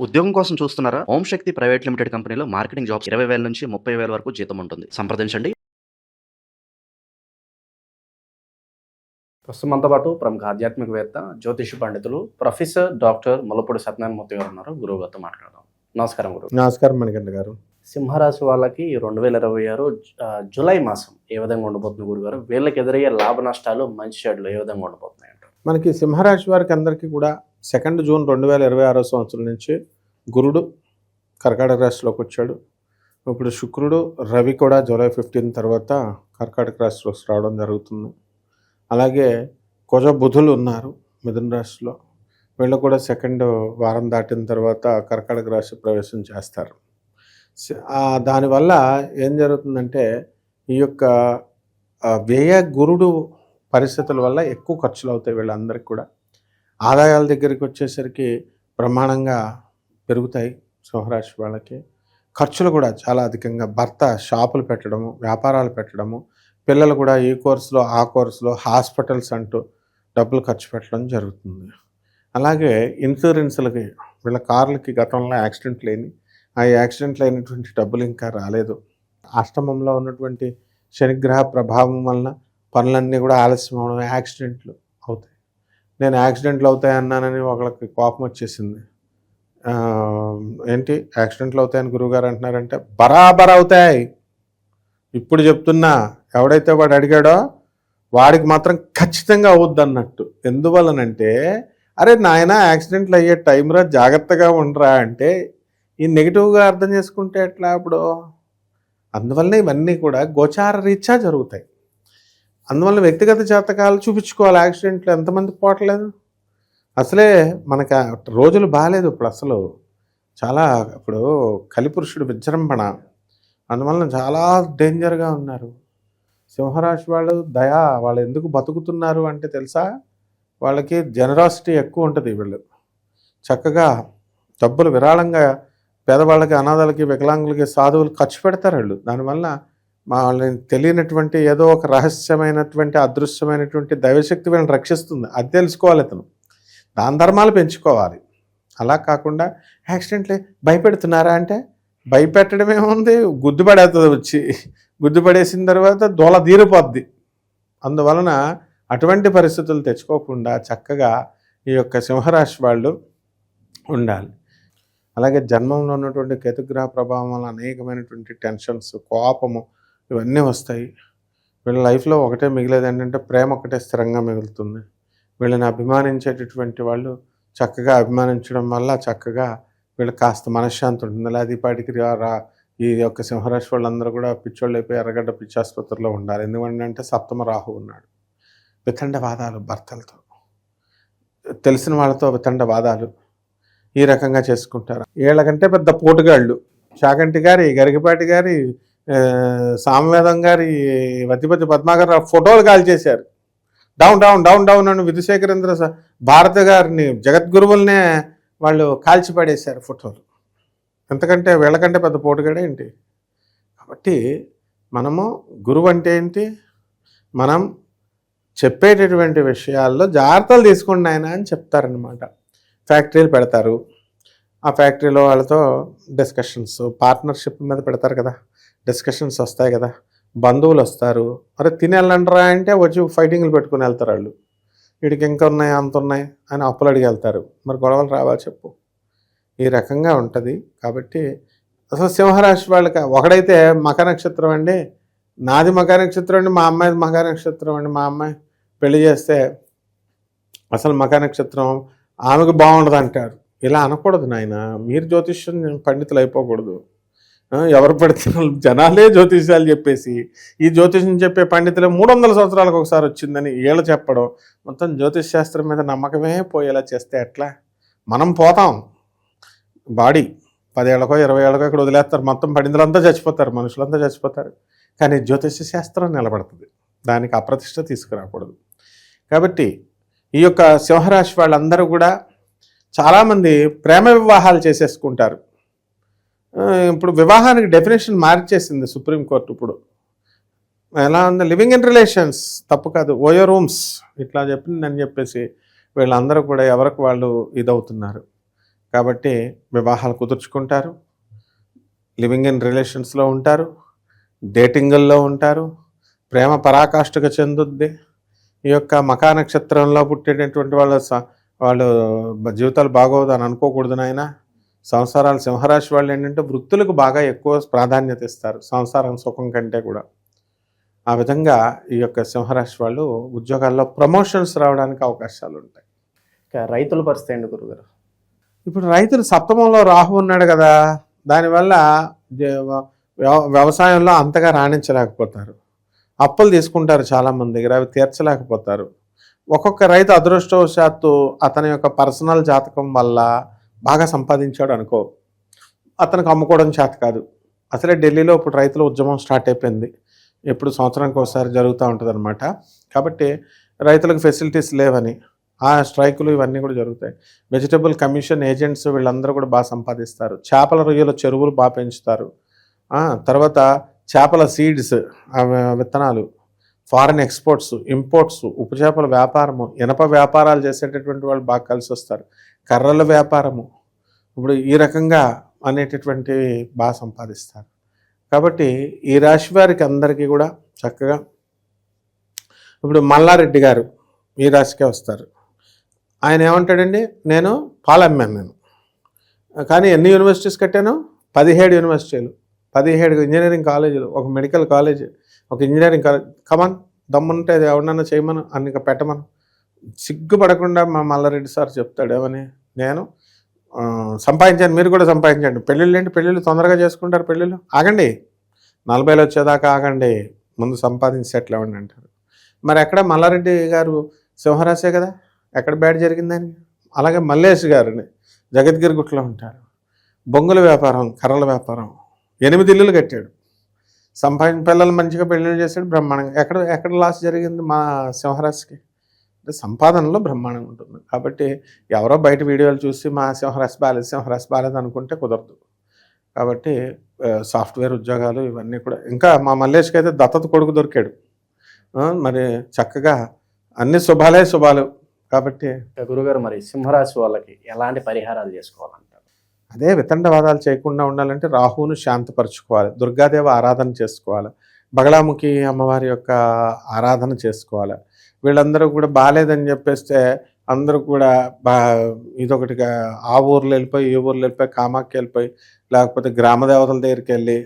ఉద్యోగం కోసం చూస్తున్నారా? ఓం శక్తి ప్రైవేట్ లిమిటెడ్ కంపెనీలో మార్కెటింగ్ జాబ్స్ 20,000 నుంచి 30,000 వరకు జీతం ఉంటుంది. సంప్రదించండి. ప్రస్తుతం మనతో పాటు ప్రముఖ ఆధ్యాత్మికవేత్త, జ్యోతిష పండితులు ప్రొఫెసర్ డాక్టర్ ముల్లపూడి సత్యనారాయణమూర్తి గారు ఉన్నారు. గురువు గారితో మాట్లాడదాం. నమస్కారం గురువు. నమస్కారం మణికంఠ గారు. సింహరాశి వాళ్ళకి 2026 జూలై మాసం ఏ విధంగా ఉండబోతుంది గురుగారు? వీళ్ళకి ఎదురయ్యే లాభ నష్టాలు, మంచి చెడులు ఏ విధంగా ఉండబోతున్నాయి అంటారు? మనకి సింహరాశి వారికి అందరికీ కూడా 2 జూన్ 2026 సంవత్సరం నుంచి గురుడు కర్కాటక రాశిలోకి వచ్చాడు. ఇప్పుడు శుక్రుడు, రవి కూడా జూలై 15 తర్వాత కర్కాటక రాశిలోకి రావడం జరుగుతుంది. అలాగే కుజ బుధులు ఉన్నారు మిథున రాశిలో. వీళ్ళు కూడా సెకండ్ వారం దాటిన తర్వాత కర్కాటక రాశి ప్రవేశం చేస్తారు. దానివల్ల ఏం జరుగుతుందంటే ఈ యొక్క వ్యయ గురుడు పరిస్థితుల వల్ల ఎక్కువ ఖర్చులు అవుతాయి వీళ్ళందరికీ కూడా. ఆదాయాల దగ్గరికి వచ్చేసరికి ప్రమాణంగా పెరుగుతాయి సింహరాశి వాళ్ళకి. ఖర్చులు కూడా చాలా అధికంగా, భర్త షాపులు పెట్టడము, వ్యాపారాలు పెట్టడము, పిల్లలు కూడా ఈ కోర్సులో ఆ కోర్సులో హాస్పిటల్స్ అంటూ డబ్బులు ఖర్చు పెట్టడం జరుగుతుంది. అలాగే ఇన్సూరెన్స్లకి, వీళ్ళ కార్లకి గతంలో యాక్సిడెంట్లు అయినాయి. ఆ యాక్సిడెంట్లు అయినటువంటి డబ్బులు ఇంకా రాలేదు. అష్టమంలో ఉన్నటువంటి శనిగ్రహ ప్రభావం వలన పనులన్నీ కూడా ఆలస్యం అవడం, యాక్సిడెంట్లు అవుతాయి. నేను యాక్సిడెంట్లు అవుతాయి అన్నానని ఒకళ్ళకి కోపం వచ్చేసింది. ఏంటి యాక్సిడెంట్లు అవుతాయని గురువుగారు అంటున్నారంటే, బరాబర్ అవుతాయి. ఇప్పుడు చెప్తున్నా, ఎవడైతే వాడు అడిగాడో వాడికి మాత్రం ఖచ్చితంగా అవుద్ది అన్నట్టు. ఎందువలనంటే, అరే నాయన యాక్సిడెంట్లు అయ్యే టైంలో జాగ్రత్తగా ఉండరా అంటే ఈ నెగిటివ్గా అర్థం చేసుకుంటే ఎట్లా ఇప్పుడు? అందువల్ల ఇవన్నీ కూడా గోచార రీత్యా జరుగుతాయి. అందువల్ల వ్యక్తిగత జాతకాలు చూపించుకోవాలి. యాక్సిడెంట్లు ఎంతమంది పోవట్లేదు? అసలే మనకు రోజులు బాగాలేదు ఇప్పుడు. అసలు చాలా ఇప్పుడు కలిపురుషుడు విజృంభణ, అందువలన చాలా డేంజర్గా ఉన్నారు సింహరాశి వాళ్ళు. వాళ్ళు ఎందుకు బతుకుతున్నారు అంటే తెలుసా? వాళ్ళకి జనరాసిటీ ఎక్కువ ఉంటుంది. వీళ్ళు చక్కగా డబ్బులు విరాళంగా పేదవాళ్ళకి, అనాథాలకి, వికలాంగులకి, సాధువులు ఖర్చు పెడతారు వాళ్ళు. దానివల్ల వాళ్ళని తెలియనటువంటి ఏదో ఒక రహస్యమైనటువంటి, అదృశ్యమైనటువంటి దైవశక్తి వీళ్ళని రక్షిస్తుంది. అది తెలుసుకోవాలి అతను. దాన ధర్మాలు పెంచుకోవాలి. అలా కాకుండా యాక్సిడెంట్లే భయపెడుతున్నారా అంటే, భయపెట్టడం ఏముంది, గుద్దుపడేస్తుంది. వచ్చి గుద్దుపడేసిన తర్వాత దోల తీరిపోద్ది. అందువలన అటువంటి పరిస్థితులు తెచ్చుకోకుండా చక్కగా ఈ యొక్క సింహరాశి వాళ్ళు ఉండాలి. అలాగే జన్మంలో ఉన్నటువంటి కేతుగ్రహ ప్రభావం వల్ల అనేకమైనటువంటి టెన్షన్స్, కోపము ఇవన్నీ వస్తాయి. వీళ్ళ లైఫ్లో ఒకటే మిగిలేదు ఏంటంటే ప్రేమ ఒకటే స్థిరంగా మిగులుతుంది. వీళ్ళని అభిమానించేటటువంటి వాళ్ళు చక్కగా అభిమానించడం వల్ల చక్కగా వీళ్ళకి కాస్త మనశ్శాంతి ఉంటుంది. లేదా పాటికి ఈ యొక్క సింహరాశి వాళ్ళందరూ కూడా పిచ్చోళ్ళు అయిపోయి ఎర్రగడ్డ పిచ్చాసుపత్రిలో ఉండాలి. ఎందుకంటే సప్తమ రాహు ఉన్నాడు. వితండవాదాలు, భర్తలతో, తెలిసిన వాళ్ళతో వితండవాదాలు ఈ రకంగా చేసుకుంటారు. వీళ్ళకంటే పెద్ద పోటుగాళ్ళు చాగంటి గారి, గరికపాటి గారి, సామవేదం గారి, వతిపతి పద్మాకర్ ఫోటోలు కాల్ చేశారు. డౌన్ డౌన్ డౌన్ డౌన్ అని విధుశేఖరేంద్ర భారత గారిని, జగద్గురువులనే వాళ్ళు కాల్చిపడేశారు ఫోటోలు. ఎంతకంటే వీళ్ళకంటే పెద్ద పోటుగాడే ఏంటి? కాబట్టి మనము గురువు అంటే ఏంటి? మనం చెప్పేటటువంటి విషయాల్లో జాగ్రత్తలు తీసుకోండి ఆయన అని చెప్తారనమాట. ఫ్యాక్టరీలు పెడతారు, ఆ ఫ్యాక్టరీలో వాళ్ళతో డిస్కషన్స్, పార్ట్నర్షిప్ మీద పెడతారు కదా, డిస్కషన్స్ వస్తాయి కదా. బంధువులు వస్తారు, మరి తిని వెళ్ళండిరా అంటే వచ్చి ఫైటింగ్లు పెట్టుకుని వెళ్తారు వాళ్ళు. వీడికి ఇంకా ఉన్నాయి, అంత ఉన్నాయి అని అప్పులు అడిగి వెళ్తారు. మరి గొడవలు రావా చెప్పు? ఈ రకంగా ఉంటుంది. కాబట్టి అసలు సింహరాశి వాళ్ళకి ఒకడైతే మఖ నక్షత్రం అండి, నాది మఖ నక్షత్రం అండి, మా అమ్మాయిది మఖ నక్షత్రం అండి, మా అమ్మాయి పెళ్లి చేస్తే అసలు మఖ నక్షత్రం ఆమెకు బాగుండదు అంటారు. ఇలా అనకూడదు నాయన. మీరు జ్యోతిష్యం పండితులు అయిపోకూడదు. ఎవరు పడితే జనాలే జ్యోతిష్యాలు చెప్పేసి, ఈ జ్యోతిష్యం చెప్పే పండితులే 300 సంవత్సరాలకు ఒకసారి వచ్చిందని వీళ్ళు చెప్పడం, మొత్తం జ్యోతిష్ శాస్త్రం మీద నమ్మకమే పోయేలా చేస్తే ఎట్లా? మనం పోతాం. బాడీ 10 ఏళ్ళకో 20 ఏళ్ళకో ఇక్కడ వదిలేస్తారు. మొత్తం పండితులంతా చచ్చిపోతారు, మనుషులంతా చచ్చిపోతారు. కానీ జ్యోతిష శాస్త్రం నిలబడుతుంది. దానికి అప్రతిష్ట తీసుకురాకూడదు. కాబట్టి ఈ యొక్క సింహరాశి వాళ్ళందరూ కూడా చాలామంది ప్రేమ వివాహాలు చేసేసుకుంటారు. ఇప్పుడు వివాహానికి డెఫినేషన్ మార్చేసింది సుప్రీంకోర్టు. ఇప్పుడు ఎలా ఉంది? లివింగ్ ఇన్ రిలేషన్స్ తప్పు కాదు, ఓయో రూమ్స్ ఇట్లా చెప్పిందని చెప్పేసి వీళ్ళందరూ కూడా ఎవరికి వాళ్ళు ఇదవుతున్నారు. కాబట్టి వివాహాలు కుదుర్చుకుంటారు, లివింగ్ ఇన్ రిలేషన్స్లో ఉంటారు, డేటింగుల్లో ఉంటారు, ప్రేమ పరాకాష్ఠకు చెందుద్ది. ఈ యొక్క మకా నక్షత్రంలో పుట్టేటటువంటి వాళ్ళు జీవితాలు బాగోదని అనుకోకూడదు నాయన. సంసారాలు సింహరాశి వాళ్ళు ఏంటంటే వృత్తులకు బాగా ఎక్కువ ప్రాధాన్యత ఇస్తారు సంసారం సుఖం కంటే కూడా. ఆ విధంగా ఈ యొక్క సింహరాశి వాళ్ళు ఉద్యోగాల్లో ప్రమోషన్స్ రావడానికి అవకాశాలు ఉంటాయి. ఇక రైతుల పరిస్థితి ఏంటి గురుగారు? ఇప్పుడు రైతులు సప్తమంలో రాహు ఉన్నాడు కదా, దానివల్ల వ్యవసాయంలో అంతగా రాణించలేకపోతారు. అప్పులు తీసుకుంటారు చాలామంది దగ్గర, అవి తీర్చలేకపోతారు. ఒక్కొక్క రైతు అదృష్టవశాత్తు అతని యొక్క పర్సనల్ జాతకం వల్ల బాగా సంపాదించాడు అనుకో, అతనికి అమ్ముకోవడం చేత కాదు. అసలే ఢిల్లీలో ఇప్పుడు రైతుల ఉద్యమం స్టార్ట్ అయిపోయింది, ఎప్పుడు సంవత్సరానికి ఒకసారి జరుగుతూ ఉంటుంది అనమాట. కాబట్టి రైతులకు ఫెసిలిటీస్ లేవని ఆ స్ట్రైకులు ఇవన్నీ కూడా జరుగుతాయి. వెజిటబుల్ కమిషన్ ఏజెంట్స్ వీళ్ళందరూ కూడా బాగా సంపాదిస్తారు. చేపల రొయ్యల చెరువులు బాగా పెంచుతారు. తర్వాత చేపల సీడ్స్, విత్తనాలు, ఫారిన్ ఎక్స్పోర్ట్స్, ఇంపోర్ట్స్, ఉప్పు చేపల వ్యాపారము, ఇనప వ్యాపారాలు చేసేటటువంటి వాళ్ళు బాగా కలిసి వస్తారు. కర్రల వ్యాపారము, ఇప్పుడు ఈ రకంగా అనేటటువంటివి బాగా సంపాదిస్తారు. కాబట్టి ఈ రాశి వారికి అందరికీ కూడా చక్కగా, ఇప్పుడు మల్లారెడ్డి గారు ఈ రాశికే వస్తారు. ఆయన ఏమంటాడండి, నేను పాలు అమ్మాను నేను, కానీ ఎన్ని యూనివర్సిటీస్ కట్టాను? 17 యూనివర్సిటీలు, 17 ఇంజనీరింగ్ కాలేజీలు, ఒక మెడికల్ కాలేజ్, ఒక ఇంజనీరింగ్ కాలేజ్. కమాన్, దమ్ముంటే ఎవరినన్నా చేయమను, అన్ని పెట్టమను. సిగ్గుపడకుండా మా మల్లారెడ్డి సార్ చెప్తాడు ఏమని, నేను సంపాదించాను, మీరు కూడా సంపాదించండి. పెళ్ళిళ్ళు ఏంటి, పెళ్ళిళ్ళు తొందరగా చేసుకుంటారు, పెళ్ళిళ్ళు ఆగండి, 40 వచ్చేదాకా ఆగండి, ముందు సంపాదించి సెటిల్ అవ్వండి అంటారు. మరి ఎక్కడ మల్లారెడ్డి గారు సింహరాశే కదా, ఎక్కడ బ్యాడ్ జరిగిందని. అలాగే మల్లేష్ గారిని జగద్గిరిగుట్లో ఉంటారు, బొంగుల వ్యాపారం, కర్రల వ్యాపారం, 8 ఇల్లులు కట్టాడు, పిల్లలు మంచిగా పెళ్ళిళ్ళు చేశాడు, బ్రహ్మాండంగా. ఎక్కడ లాస్ జరిగింది మా సింహరాశికి? అంటే సంపాదనలో బ్రహ్మాండంగా ఉంటుంది. కాబట్టి ఎవరో బయట వీడియోలు చూసి మా సింహరాశి బాలేదు అనుకుంటే కుదరదు. కాబట్టి సాఫ్ట్వేర్ ఉద్యోగాలు ఇవన్నీ కూడా, ఇంకా మా మల్లేష్కి అయితే దత్తత కొడుకు దొరికాడు. మరి చక్కగా అన్ని శుభాలు. కాబట్టి గురుగారు, మరి సింహరాశి వాళ్ళకి ఎలాంటి పరిహారాలు చేసుకోవాలంటారు? అదే వితండవాదాలు చేయకుండా ఉండాలంటే రాహువును శాంతపరచుకోవాలి, దుర్గాదేవి ఆరాధన చేసుకోవాలి, బగళాముఖి అమ్మవారి యొక్క ఆరాధన చేసుకోవాలి. వీళ్ళందరూ కూడా బాగాలేదని చెప్పేస్తే అందరూ కూడా ఇదొకటిగా ఆ ఊర్లో వెళ్ళిపోయి ఈ ఊర్లో వెళ్ళిపోయి కామాఖ్య వెళ్ళిపోయి, లేకపోతే గ్రామ దేవతల దగ్గరికి వెళ్ళి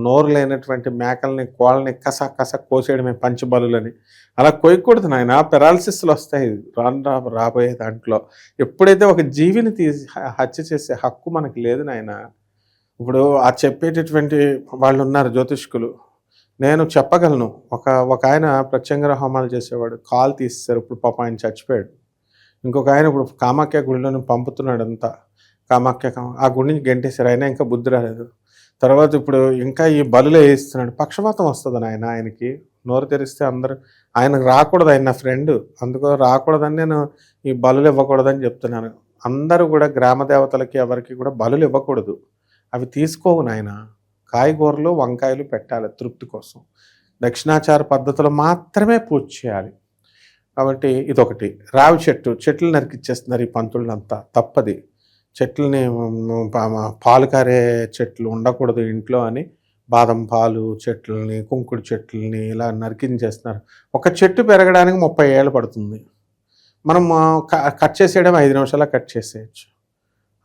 నోరు లేనటువంటి మేకల్ని కోళ్ళని కస కోసేయడమే పంచబలులని. అలా కోయకూడదు నాయన, పెరాలసిస్లు వస్తాయి రాబోయే దాంట్లో. ఎప్పుడైతే ఒక జీవిని హత్య చేసే హక్కు మనకి లేదు నాయన. ఇప్పుడు ఆ చెప్పేటటువంటి వాళ్ళు ఉన్నారు జ్యోతిష్కులు, నేను చెప్పగలను. ఒక ఆయన ప్రత్యంగర హోమాలు చేసేవాడు, కాలు తీసేశారు, ఇప్పుడు పాప ఆయన చచ్చిపోయాడు. ఇంకొక ఆయన ఇప్పుడు కామాఖ్య గుడిలోని పంపుతున్నాడు అంతా, కామాఖ్య ఆ గుడి నుంచి గెంటేశారు, అయినా ఇంకా బుద్ధి రాలేదు. తర్వాత ఇప్పుడు ఇంకా ఈ బలులే వేయిస్తున్నాడు. పక్షపాతం వస్తుంది నాయన ఆయనకి, నోరు తెరిస్తే అందరూ ఆయనకు రాకూడదు, ఆయన నా ఫ్రెండ్, అందుకో రాకూడదని నేను ఈ బలులు ఇవ్వకూడదని చెప్తున్నాను. అందరూ కూడా గ్రామ దేవతలకి ఎవరికి కూడా బలులు ఇవ్వకూడదు, అవి తీసుకోవు నాయన. కాయగూరలు వంకాయలు పెట్టాలి తృప్తి కోసం, దక్షిణాచార పద్ధతిలో మాత్రమే పూజ చేయాలి. కాబట్టి ఇదొకటి. రావి చెట్లు నరికిచ్చేస్తున్నారు ఈ పంతులంతా, తప్పది. చెట్లని పాలు కారే చెట్లు ఉండకూడదు ఇంట్లో అని బాదం పాలు చెట్లని, కుంకుడు చెట్లని ఇలా నరికించేస్తున్నారు. ఒక చెట్టు పెరగడానికి 30 ఏళ్ళు పడుతుంది, మనం కట్ చేసేయడం 5 నిమిషాల్లో కట్ చేసేయచ్చు.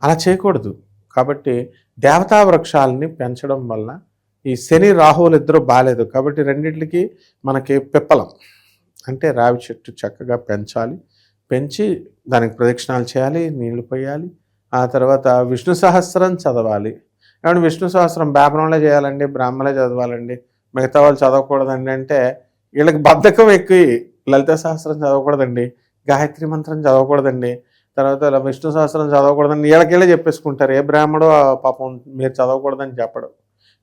అలా చేయకూడదు. కాబట్టి దేవతా వృక్షాలని పెంచడం వల్ల ఈ శని రాహువులు ఇద్దరు బాగాలేదు. కాబట్టి రెండింటికి మనకి పిప్పలం అంటే రావి చెట్టు చక్కగా పెంచాలి, పెంచి దానికి ప్రదక్షిణాలు చేయాలి, నీళ్లు పోయాలి. ఆ తర్వాత విష్ణు సహస్రం చదవాలి. ఏమంటే విష్ణు సహస్రం బ్రాహ్మణులే చేయాలండి, బ్రాహ్మణులే చదవాలండి, మిగతా వాళ్ళు చదవకూడదండి అంటే వీళ్ళకి బద్ధకం ఎక్కువ. లలిత సహస్రం చదవకూడదండి, గాయత్రి మంత్రం చదవకూడదండి, తర్వాత విష్ణు సహస్రం చదవకూడదని వీళ్ళకెళ్ళే చెప్పేసుకుంటారు. ఏ బ్రాహ్మడు పాపం మీరు చదవకూడదని చెప్పడం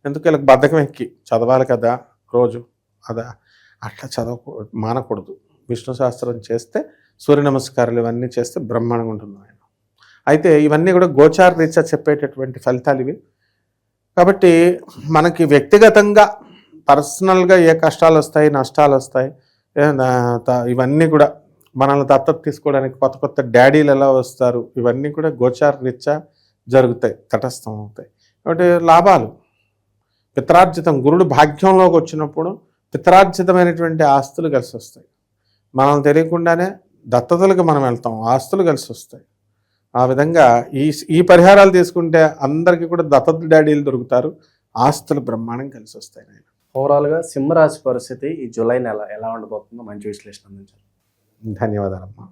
ఎందుకు, వీళ్ళకి బద్ధకం ఎక్కి చదవాలి కదా రోజు. అదా అట్లా మానకూడదు. విష్ణు సహస్రం చేస్తే, సూర్య నమస్కారాలు ఇవన్నీ చేస్తే బ్రహ్మాండంగా ఉంటుంది ఆయన. అయితే ఇవన్నీ కూడా గోచార రీత్యా చెప్పేటటువంటి ఫలితాలు ఇవి. కాబట్టి మనకి వ్యక్తిగతంగా పర్సనల్గా ఏ కష్టాలు వస్తాయి, నష్టాలు వస్తాయి, ఇవన్నీ కూడా మనల్ని దత్తత తీసుకోవడానికి కొత్త కొత్త డాడీలు ఎలా వస్తారు, ఇవన్నీ కూడా గోచార రీత్యా జరుగుతాయి, తటస్థం అవుతాయి. కాబట్టి లాభాలు, పిత్రార్జితం, గురుడు భాగ్యంలోకి వచ్చినప్పుడు పిత్రార్జితమైనటువంటి ఆస్తులు కలిసి వస్తాయి. మనం తెలియకుండానే దత్తతలకు మనం వెళ్తాం, ఆస్తులు కలిసి వస్తాయి. ఆ విధంగా ఈ పరిహారాలు తీసుకుంటే అందరికీ కూడా దత్తత డాడీలు దొరుకుతారు, ఆస్తులు బ్రహ్మాండం కలిసి వస్తాయి. ఓవరాల్గా సింహరాశి పరిస్థితి ఈ జూలై నెల ఎలా ఉండబోతుందో మంచి విశ్లేషణ అందించారు. ధన్యవాదాలమ్మా.